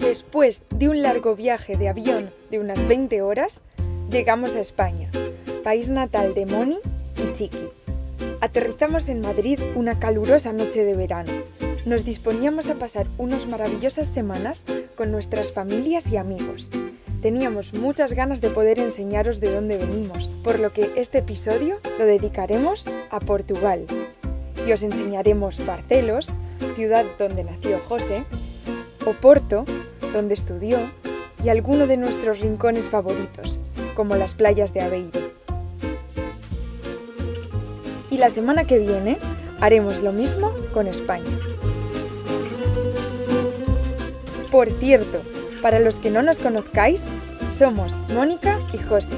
Después de un largo viaje de avión de unas 20 horas, llegamos a España, país natal de Moni y Chiqui. Aterrizamos en Madrid una calurosa noche de verano. Nos disponíamos a pasar unas maravillosas semanas con nuestras familias y amigos. Teníamos muchas ganas de poder enseñaros de dónde venimos, por lo que este episodio lo dedicaremos a Portugal. Y os enseñaremos Barcelos, ciudad donde nació José, Oporto, donde estudió, y alguno de nuestros rincones favoritos, como las playas de Aveiro. Y la semana que viene haremos lo mismo con España. Por cierto, para los que no nos conozcáis, somos Mónica y José,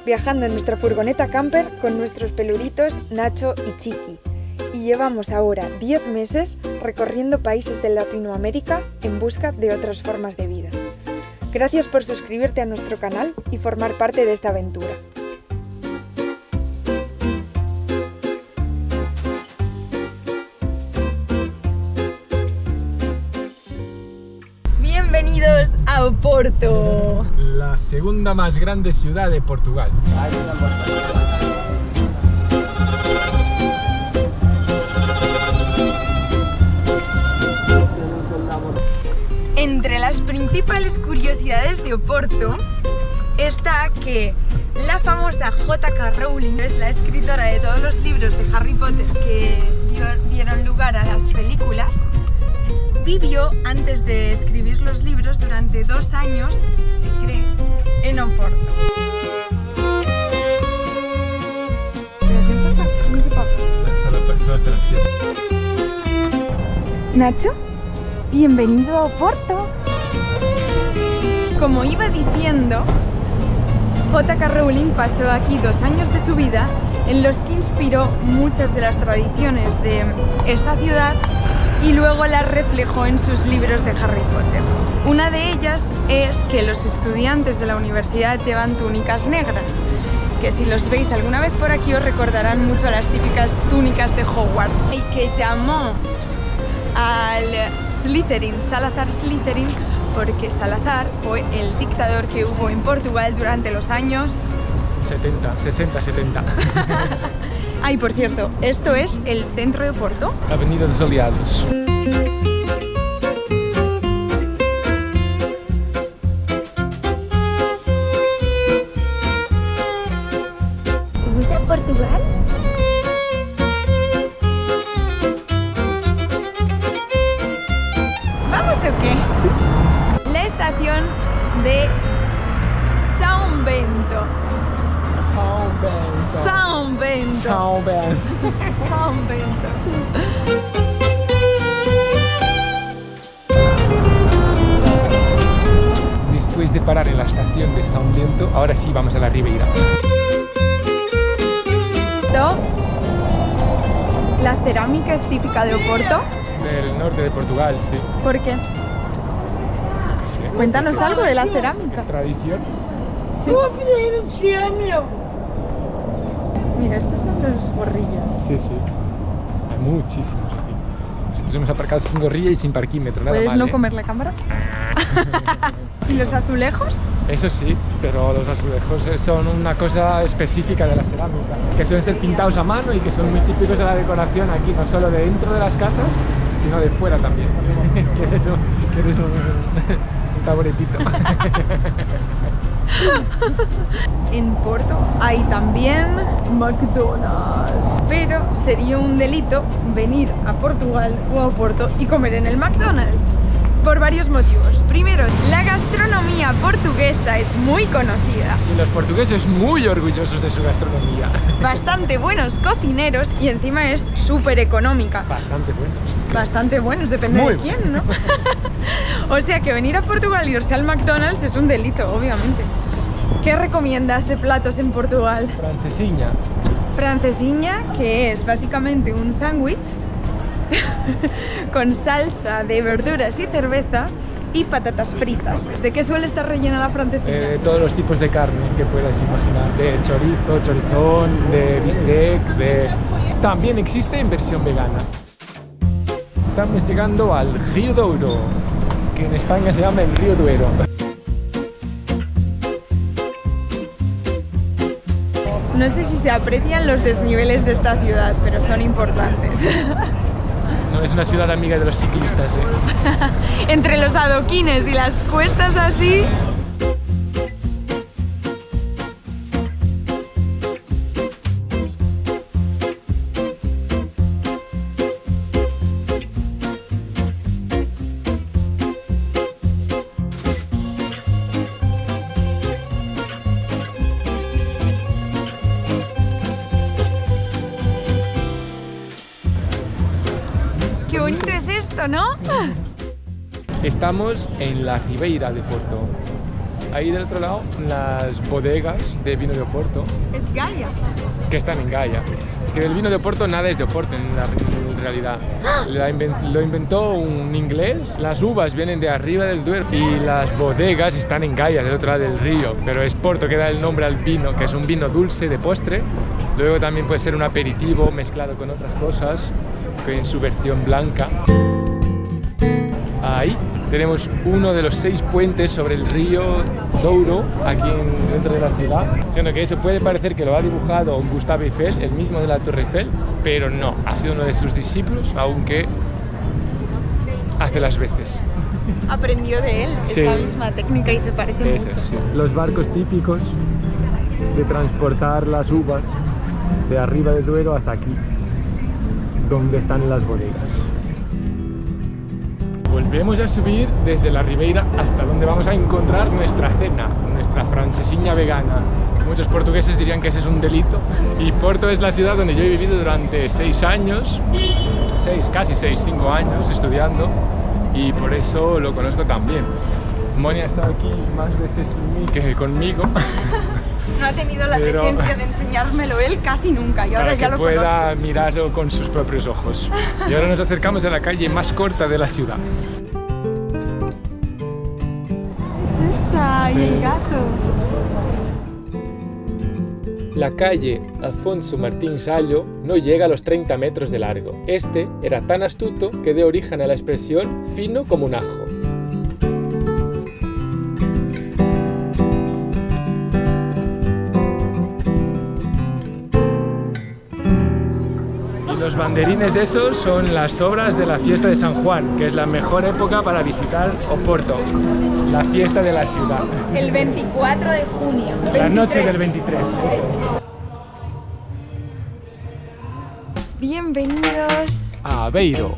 viajando en nuestra furgoneta camper con nuestros peluditos Nacho y Chiqui, y llevamos ahora 10 meses recorriendo países de Latinoamérica en busca de otras formas de vida. Gracias por suscribirte a nuestro canal y formar parte de esta aventura. Bienvenidos a Oporto, la segunda más grande ciudad de Portugal. Entre las principales curiosidades de Oporto está que la famosa J.K. Rowling, es la escritora de todos los libros de Harry Potter que dieron lugar a las películas, vivió antes de escribir los libros durante 2 años, se cree, en Oporto. Nacho, bienvenido a Oporto. Como iba diciendo, J.K. Rowling pasó aquí 2 años de su vida en los que inspiró muchas de las tradiciones de esta ciudad y luego las reflejó en sus libros de Harry Potter. Una de ellas es que los estudiantes de la universidad llevan túnicas negras, que si los veis alguna vez por aquí os recordarán mucho a las típicas túnicas de Hogwarts, y que llamó al Slytherin Salazar Slytherin porque Salazar fue el dictador que hubo en Portugal durante los años 60-70. Ay, por cierto, esto es el centro de Oporto. Avenida dos Aliados. ¿Te gusta Portugal? ¿Vamos o qué? Sí. La estación de São Bento. São Bento. Después de parar en la estación de São Bento, ahora sí vamos a la Ribeira. La cerámica es típica de Oporto. Del norte de Portugal, sí. ¿Por qué? Sí. Cuéntanos algo de la cerámica. Tradición. Mira, estos son los gorrillas. Sí, sí. Hay muchísimos aquí. Nosotros hemos aparcado sin gorrilla y sin parquímetro, nada ¿Puedes mal, no ¿eh? comer la cámara? ¿Y los azulejos? Eso sí, pero los azulejos son una cosa específica de la cerámica, que suelen ser pintados a mano y que son muy típicos de la decoración aquí, no solo de dentro de las casas, sino de fuera también. ¿Quieres un taburetito? En Porto hay también McDonald's, pero sería un delito venir a Portugal o a Oporto y comer en el McDonald's por varios motivos. Primero, la gastronomía portuguesa es muy conocida, Y los portugueses muy orgullosos de su gastronomía. bastante buenos cocineros y encima es súper económica. Bastante buenos. Bastante buenos, depende Muy de quién, ¿no? O sea que venir a Portugal y irse al McDonald's es un delito, obviamente. ¿Qué recomiendas de platos en Portugal? Francesiña. Francesiña, que es básicamente un sándwich con salsa de verduras y cerveza y patatas fritas. ¿De qué suele estar rellena la francesiña? Todos los tipos de carne que puedas imaginar, de chorizo, chorizón, de bistec, También existe en versión vegana. Estamos llegando al Río Douro, que en España se llama el río Duero. No sé si se aprecian los desniveles de esta ciudad, pero son importantes. No es una ciudad amiga de los ciclistas, Entre los adoquines y las cuestas así. Qué bonito es esto, ¿no? Estamos en la Ribeira de Porto. Ahí del otro lado, las bodegas de vino de Oporto, Es Gaia. que están en Gaia. Es que del vino de Oporto nada es de Oporto en realidad. Lo inventó un inglés. Las uvas vienen de arriba del Duero y las bodegas están en Gaia, del otro lado del río. Pero es Porto que da el nombre al vino, que es un vino dulce de postre. Luego también puede ser un aperitivo mezclado con otras cosas, que en su versión blanca. Ahí tenemos uno de los 6 puentes sobre el río Douro, aquí dentro de la ciudad. Siendo que eso puede parecer que lo ha dibujado Gustave Eiffel, el mismo de la Torre Eiffel, pero no, ha sido uno de sus discípulos, aunque hace las veces. Aprendió de él, Sí. es la misma técnica y se parece Eso, mucho. sí. Los barcos típicos de transportar las uvas de arriba del Duero hasta aquí, donde están las bodegas. Volvemos a subir desde la Ribeira hasta donde vamos a encontrar nuestra cena, nuestra francesiña vegana. Muchos portugueses dirían que ese es un delito, y Porto es la ciudad donde yo he vivido durante 6 años, casi 5 años estudiando, y por eso lo conozco tan bien. Moni ha estado aquí más veces sin mí que conmigo. No ha tenido la Pero- decencia de enseñármelo él casi nunca y ahora para ya que lo pueda conozco. mirarlo con sus propios ojos. Y ahora nos acercamos a la calle más corta de la ciudad. Es esta, y el Sí. gato. La calle Afonso Martín Sallo no llega a los 30 metros de largo. Este era tan astuto que dio origen a la expresión fino como un ajo. Y los banderines esos son las obras de la fiesta de San Juan, que es la mejor época para visitar Oporto, la fiesta de la ciudad. El 24 de junio. La noche 23. del 23. Bienvenidos. A Aveiro.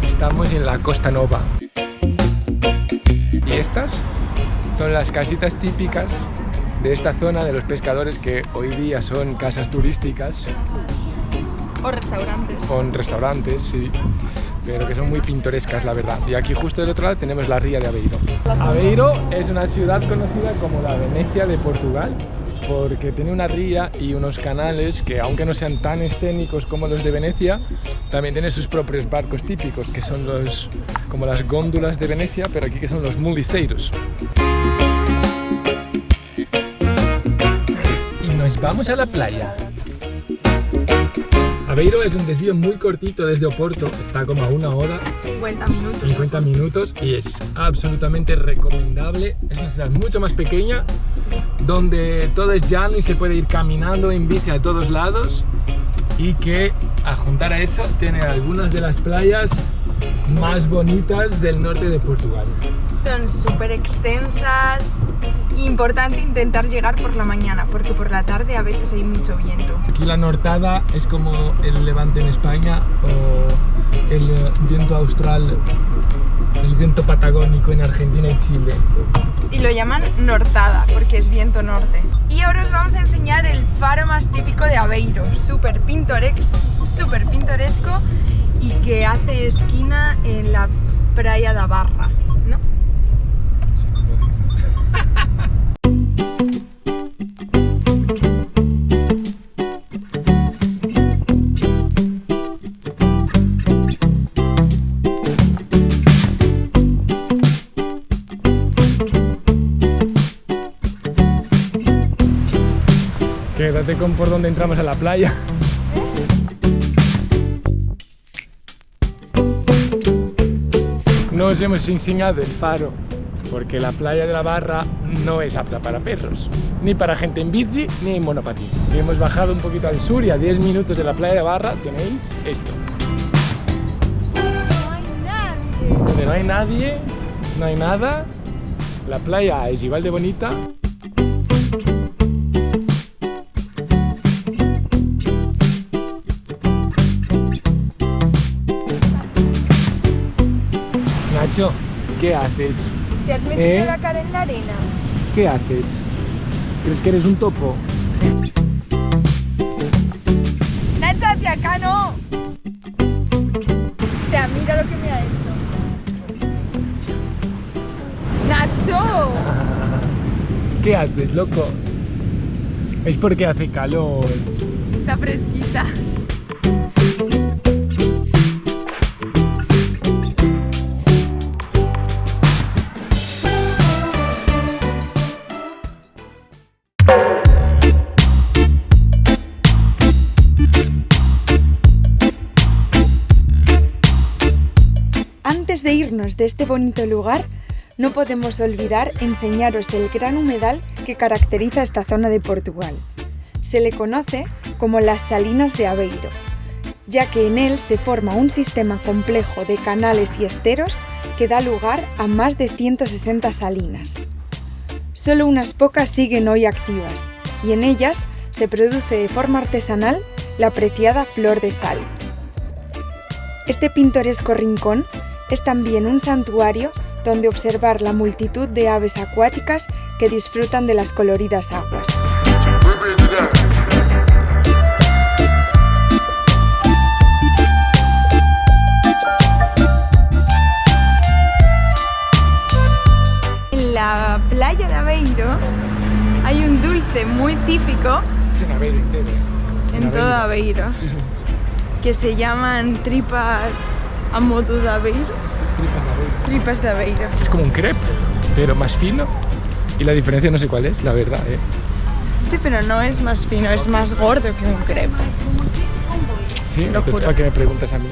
Estamos en la Costa Nova. Y estas son las casitas típicas de esta zona de los pescadores, que hoy día son casas turísticas, O restaurantes. con restaurantes, sí, pero que son muy pintorescas, la verdad. Y aquí justo del otro lado tenemos la ría de Aveiro. Aveiro es una ciudad conocida como la Venecia de Portugal, porque tiene una ría y unos canales que, aunque no sean tan escénicos como los de Venecia, también tiene sus propios barcos típicos, que son como las góndolas de Venecia, pero aquí que son los muliseiros. Y nos vamos a la playa. Aveiro es un desvío muy cortito desde Oporto, está como a 1 hora, 50 minutos. 50 minutos, y es absolutamente recomendable. Es una ciudad mucho más pequeña, donde todo es llano y se puede ir caminando en bici a todos lados, y que, a juntar a eso, tiene algunas de las playas más bonitas del norte de Portugal. Son súper extensas. Importante intentar llegar por la mañana, porque por la tarde a veces hay mucho viento. Aquí la nortada es como el levante en España, o el viento austral, el viento patagónico en Argentina y Chile. Y lo llaman nortada, porque es viento norte. Y ahora os vamos a enseñar el faro más típico de Aveiro, súper pintoresco, y que hace esquina en la Praia da Barra, ¿no? Sí, como dices. fíjate por dónde entramos a la playa. No os hemos enseñado el faro, porque la playa de la Barra no es apta para perros, ni para gente en bici ni en monopatín. Y hemos bajado un poquito al sur y a 10 minutos de la playa de Barra tenéis esto. No hay nadie. Donde no hay nadie, no hay nada, la playa es igual de bonita. Nacho, ¿qué haces? ¿Te has metido la cara en la arena? ¿Qué haces? ¿Crees que eres un topo? ¡Nacho, hacia acá no! O sea, mira lo que me ha hecho. ¡Nacho! ¿Qué haces, loco? Es porque hace calor. Está fresquita. Antes de irnos de este bonito lugar, no podemos olvidar enseñaros el gran humedal que caracteriza esta zona de Portugal. Se le conoce como las Salinas de Aveiro, ya que en él se forma un sistema complejo de canales y esteros que da lugar a más de 160 salinas. Solo unas pocas siguen hoy activas, y en ellas se produce de forma artesanal la apreciada flor de sal. Este pintoresco rincón es también un santuario donde observar la multitud de aves acuáticas que disfrutan de las coloridas aguas. En la playa de Aveiro hay un dulce muy típico Es en Aveiro entero. en todo Aveiro, que se llaman tripas a modo de Aveiro. Sí, tripas de Aveiro. Tripas de Aveiro. Es como un crepe, pero más fino. Y la diferencia no sé cuál es, la verdad, ¿eh? Sí, pero no es más fino, es más gordo que un crepe. Sí, Lo entonces juro. ¿para qué me preguntas a mí?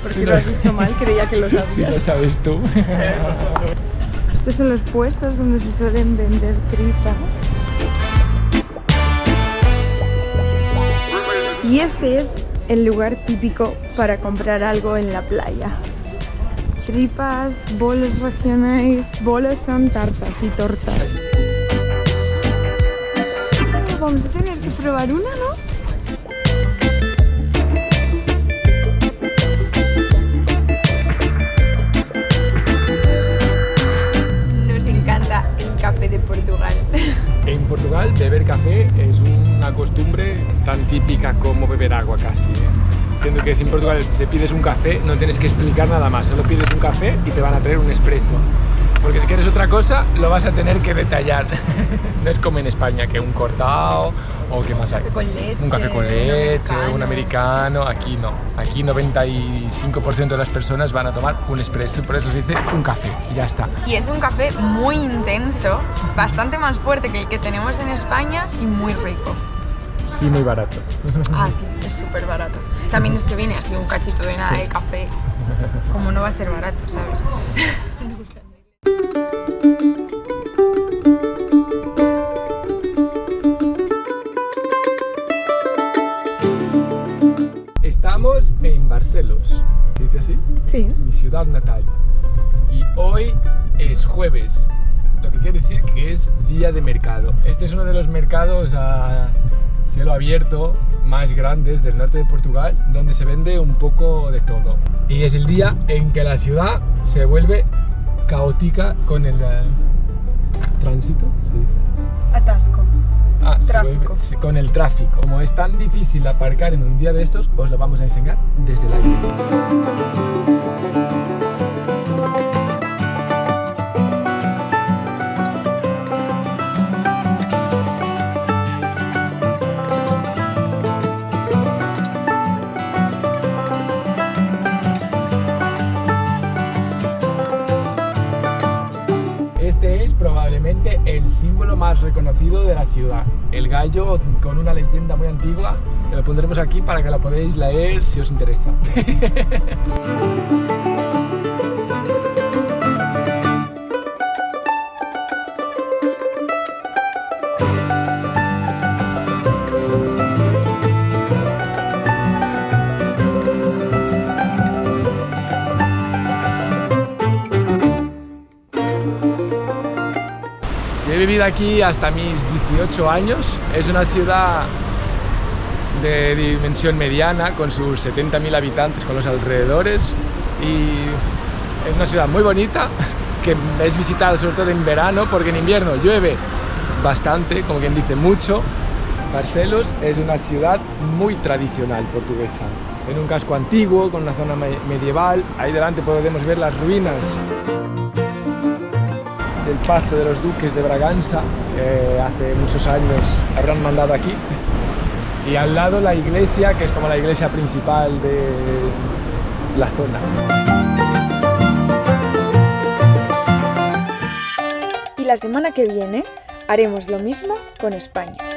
Porque Sí, lo has dicho mal, creía que lo Sí, lo sabías. sabes tú. Estos son los puestos donde se suelen vender tripas. Y este es el lugar típico para comprar algo en la playa. Tripas, bolos regionales, bolos son tartas y tortas. Vamos a tener que probar una, ¿no? Nos encanta el café de Portugal. En Portugal beber café es una costumbre tan típica como beber agua casi, ¿eh? Siendo que si en Portugal se pides un café no tienes que explicar nada más, solo pides un café y te van a traer un expreso. Porque si quieres otra cosa lo vas a tener que detallar. No es como en España que un cortado o qué más hay. Con leche, Un café con leche, un americano. americano. Aquí no. Aquí 95% de las personas van a tomar un expreso, por eso se dice un café y ya está. Y es un café muy intenso, bastante más fuerte que el que tenemos en España y muy rico. Y muy barato. Ah, sí, es súper barato. También es que viene así un cachito de nada de café. Como no va a ser barato, ¿sabes? Estamos en Barcelos, ¿se dice así? Sí. Mi ciudad natal. Y hoy es jueves, lo que quiere decir que es día de mercado. Este es uno de los mercados a cielo abierto más grandes del norte de Portugal, donde se vende un poco de todo. Y es el día en que la ciudad se vuelve caótica con el tránsito, ¿se dice? Atasco. Se Tráfico. vuelve- con el tráfico. Como es tan difícil aparcar en un día de estos, os lo vamos a enseñar desde el aire. Este es probablemente el símbolo símbolo más reconocido de la ciudad. El gallo, con una leyenda muy antigua, lo pondremos aquí para que la podáis leer si os interesa. Yo he vivido aquí hasta mis 18 años. Es una ciudad de dimensión mediana, con sus 70.000 habitantes, con los alrededores. Y es una ciudad muy bonita, que es visitada sobre todo en verano, porque en invierno llueve bastante, como quien dice mucho. Barcelos es una ciudad muy tradicional portuguesa, en un casco antiguo, con una zona medieval. Ahí delante podemos ver las ruinas del paso de los duques de Braganza, que hace muchos años habrán mandado aquí. Y al lado la iglesia, que es como la iglesia principal de la zona. Y la semana que viene haremos lo mismo con España.